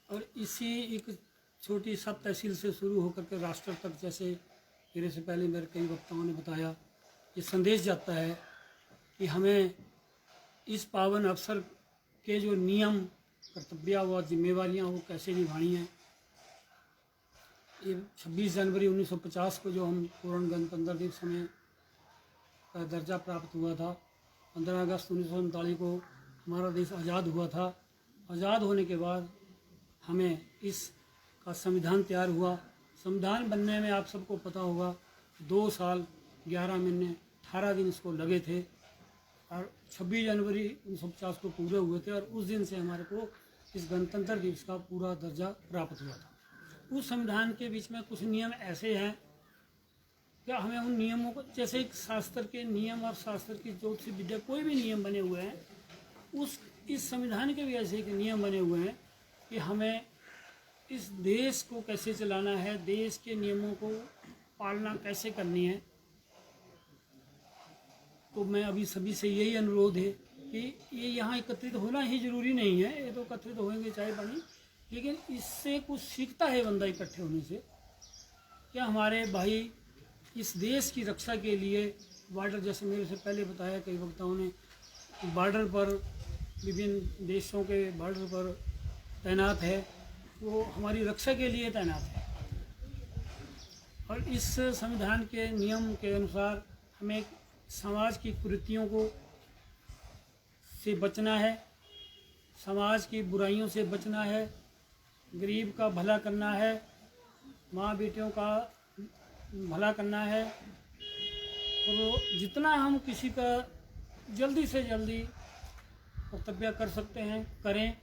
और इसी एक छोटी सब तहसील से शुरू होकर के राष्ट्र तक, जैसे मेरे से पहले मेरे कई वक्ताओं ने बताया, ये संदेश जाता है कि हमें इस पावन अवसर के जो नियम, कर्तव्य व जिम्मेवारियाँ वो कैसे निभानी हैं। ये 26 जनवरी 1950 को जो हम पूर्ण गणतंत्र दिवस हमें का दर्जा प्राप्त हुआ था, 15 अगस्त 1947 को हमारा देश आज़ाद हुआ था। आज़ाद होने के बाद हमें इसका संविधान तैयार हुआ। संविधान बनने में आप सबको पता होगा 2 साल 11 महीने 18 दिन इसको लगे थे और 26 जनवरी 1950 को पूरे हुए थे और उस दिन से हमारे को इस गणतंत्र दिवस का पूरा दर्जा प्राप्त हुआ था। उस संविधान के बीच में कुछ नियम ऐसे हैं कि हमें उन नियमों को, जैसे एक शास्त्र के नियम और शास्त्र की ज्योतिष विद्या कोई भी नियम बने हुए हैं, इस संविधान के भी ऐसे एक नियम बने हुए हैं कि हमें इस देश को कैसे चलाना है, देश के नियमों को पालना कैसे करनी है। तो मैं अभी सभी से यही अनुरोध है कि ये यहाँ एकत्रित होना ही जरूरी नहीं है, ये तो एकत्रित होंगे चाहे बनी, लेकिन इससे कुछ सीखता है बंदा इकट्ठे होने से। क्या हमारे भाई इस देश की रक्षा के लिए बॉर्डर, जैसे मेरे से पहले बताया कई वक्ताओं ने, बॉर्डर पर विभिन्न देशों के बॉर्डर पर तैनात है, वो हमारी रक्षा के लिए तैनात है। और इस संविधान के नियम के अनुसार हमें समाज की कुरीतियों को से बचना है, समाज की बुराइयों से बचना है, गरीब का भला करना है, माँ बेटियों का भला करना है। तो जितना हम किसी का जल्दी से जल्दी कर्तव्य कर सकते हैं करें।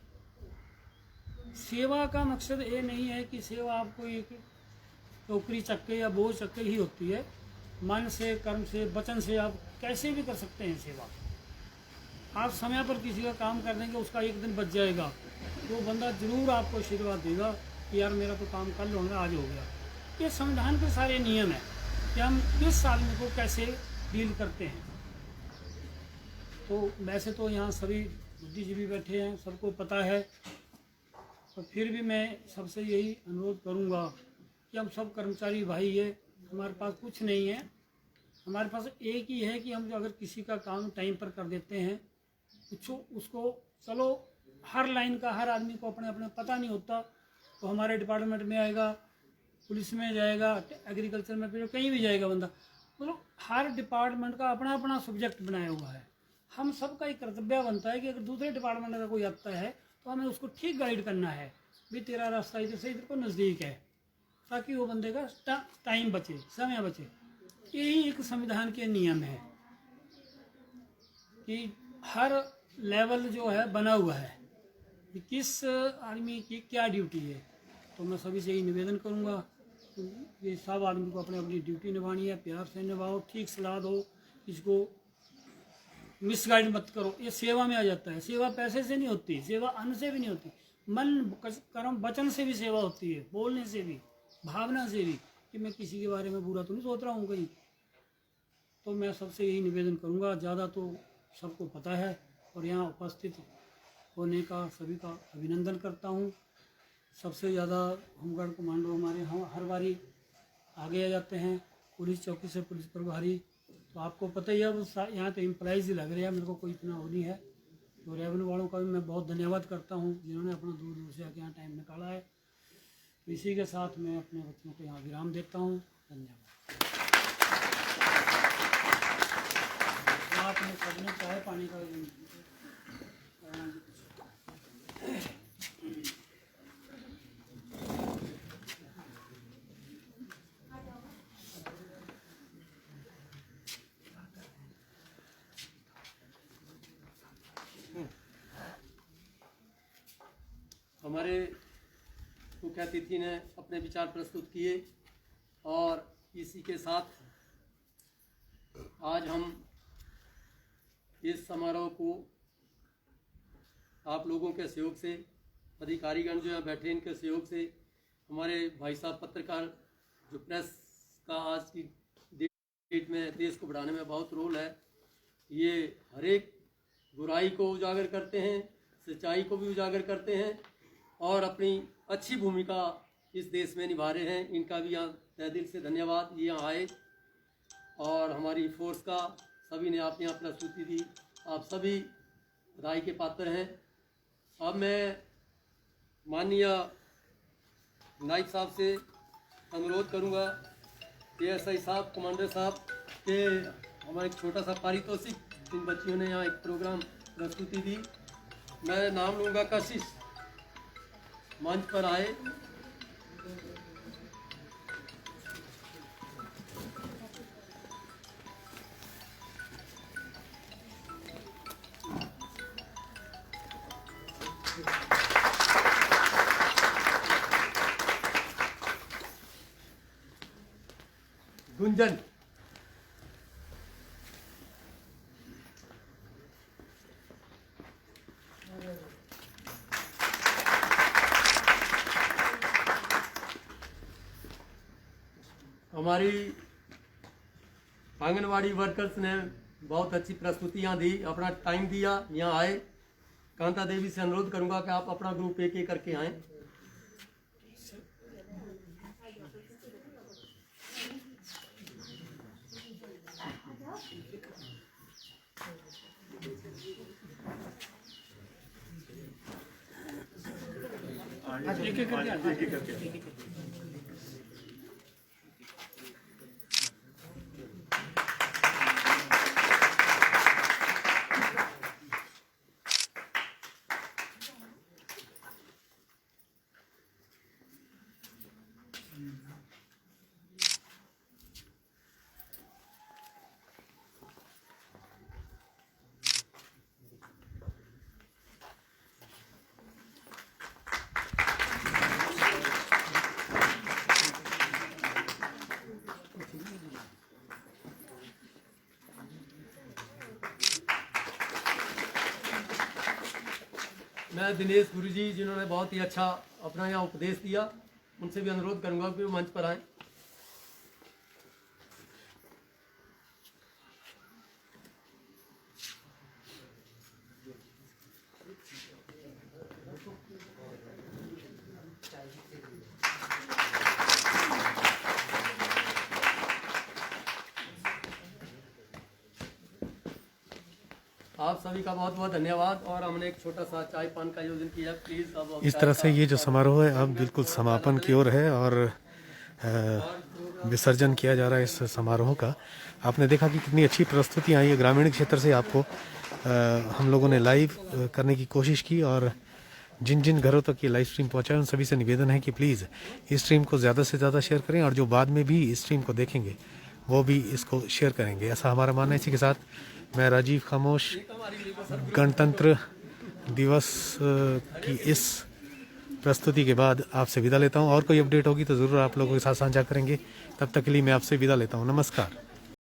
सेवा का मकसद ये नहीं है कि सेवा आपको एक टोकरी चक्के या बोझ चक्के ही होती है। मन से, कर्म से, वचन से आप कैसे भी कर सकते हैं सेवा। आप समय पर किसी का काम कर देंगे, उसका एक दिन बच जाएगा, वो बंदा जरूर आपको आशीर्वाद देगा कि यार मेरा तो काम कल होगा, आज हो गया। ये संविधान के सारे नियम हैं कि हम किस आदमी को कैसे डील करते हैं। तो वैसे तो यहाँ सभी बुद्धिजीवी बैठे हैं, सबको पता है। और फिर भी मैं सबसे यही अनुरोध करूंगा कि हम सब कर्मचारी भाई है, हमारे पास कुछ नहीं है, हमारे पास एक ही है कि हम अगर किसी का काम टाइम पर कर देते हैं, उसको चलो हर लाइन का हर आदमी को अपने अपने पता नहीं होता, तो हमारे डिपार्टमेंट में आएगा, पुलिस में जाएगा, एग्रीकल्चर में, फिर कहीं भी जाएगा बंदा। मतलब हर डिपार्टमेंट का अपना अपना सब्जेक्ट बनाया हुआ है। हम सबका एक कर्तव्य बनता है कि अगर दूसरे डिपार्टमेंट का कोई आता है तो हमें उसको ठीक गाइड करना है, भी तेरा रास्ता इधर से इधर को नज़दीक है, ताकि वो बंदे का टाइम बचे, समय बचे। यही एक संविधान के नियम है कि हर लेवल जो है बना हुआ है कि किस आदमी की क्या ड्यूटी है। तो मैं सभी से यही निवेदन करूँगा कि सब आदमी को अपनी अपनी ड्यूटी निभानी है, प्यार से निभाओ, ठीक सलाह दो, इसको मिसगाइड मत करो। ये सेवा में आ जाता है। सेवा पैसे से नहीं होती, सेवा अन्न से भी नहीं होती, मन कर्म वचन से भी सेवा होती है, बोलने से भी, भावना से भी, कि मैं किसी के बारे में बुरा तो नहीं सोच रहा हूँ कहीं। तो मैं सबसे यही निवेदन करूँगा, ज़्यादा तो सबको पता है और यहाँ उपस्थित होने का सभी का अभिनंदन करता हूँ। सबसे ज़्यादा होमगार्ड कमांडो हमारे हर बारी आगे आ जाते हैं, पुलिस चौकी से पुलिस प्रभारी, तो आपको पता ही है वो यहाँ तो एम्प्लॉइज ही लग रहे हैं, मेरे को कोई इतना वो नहीं है। तो रेवेन्यू वालों का भी मैं बहुत धन्यवाद करता हूँ जिन्होंने अपना दूर दूर से आके यहाँ टाइम निकाला है। तो इसी के साथ मैं अपने बच्चों को यहाँ विराम देता हूँ। धन्यवाद। आपने सबने चाय पानी का
हमारे मुख्य अतिथि ने अपने विचार प्रस्तुत किए और इसी के साथ आज हम इस समारोह को आप लोगों के सहयोग से, अधिकारीगण जो है बैठे इनके सहयोग से, हमारे भाई साहब पत्रकार जो प्रेस का आज की डेट में देश को बढ़ाने में बहुत रोल है, ये हर एक बुराई को उजागर करते हैं, सच्चाई को भी उजागर करते हैं और अपनी अच्छी भूमिका इस देश में निभा रहे हैं। इनका भी यहाँ तहे दिल से धन्यवाद, ये यहाँ आए और हमारी फोर्स का सभी ने आप यहाँ प्रस्तुति दी, आप सभी बधाई के पात्र हैं। अब मैं माननीय नाइक साहब से अनुरोध करूँगा कि एसआई साहब, कमांडर साहब के हमारा एक छोटा सा पारितोषिक इन बच्चियों ने यहाँ एक प्रोग्राम प्रस्तुति दी। मैं नाम लूँगा कशिश, मंच पर आए। गुंजन, हमारी आंगनवाड़ी वर्कर्स ने बहुत अच्छी प्रस्तुतियाँ दी, अपना टाइम दिया, यहाँ आए। कांता देवी से अनुरोध करूँगा कि आप अपना ग्रुप एक एक करके आएँ।
एक एक करके
मैं दिनेश गुरुजी जिन्होंने बहुत ही अच्छा अपना यहाँ उपदेश दिया, उनसे भी अनुरोध करूँगा कि वो मंच पर आएँ। आप सभी का बहुत बहुत धन्यवाद। और हमने एक छोटा सा चाय पान का आयोजन किया। प्लीज अब
इस तरह से ये जो समारोह है अब बिल्कुल समापन की ओर है और विसर्जन किया जा रहा है इस समारोह का। आपने देखा कि कितनी अच्छी प्रस्तुति आई है। ग्रामीण क्षेत्र से आपको हम लोगों ने लाइव करने की कोशिश की और जिन जिन घरों तक ये लाइव स्ट्रीम पहुंचा उन सभी से निवेदन है कि प्लीज़ इस स्ट्रीम को ज़्यादा से ज़्यादा शेयर करें और जो बाद में भी इस स्ट्रीम को देखेंगे वो भी इसको शेयर करेंगे, ऐसा हमारा मानना है। इसी के साथ मैं राजीव खामोश गणतंत्र दिवस की इस प्रस्तुति के बाद आपसे विदा लेता हूं। और कोई अपडेट होगी तो ज़रूर आप लोगों के साथ साझा करेंगे। तब तक के लिए मैं आपसे विदा लेता हूं। नमस्कार।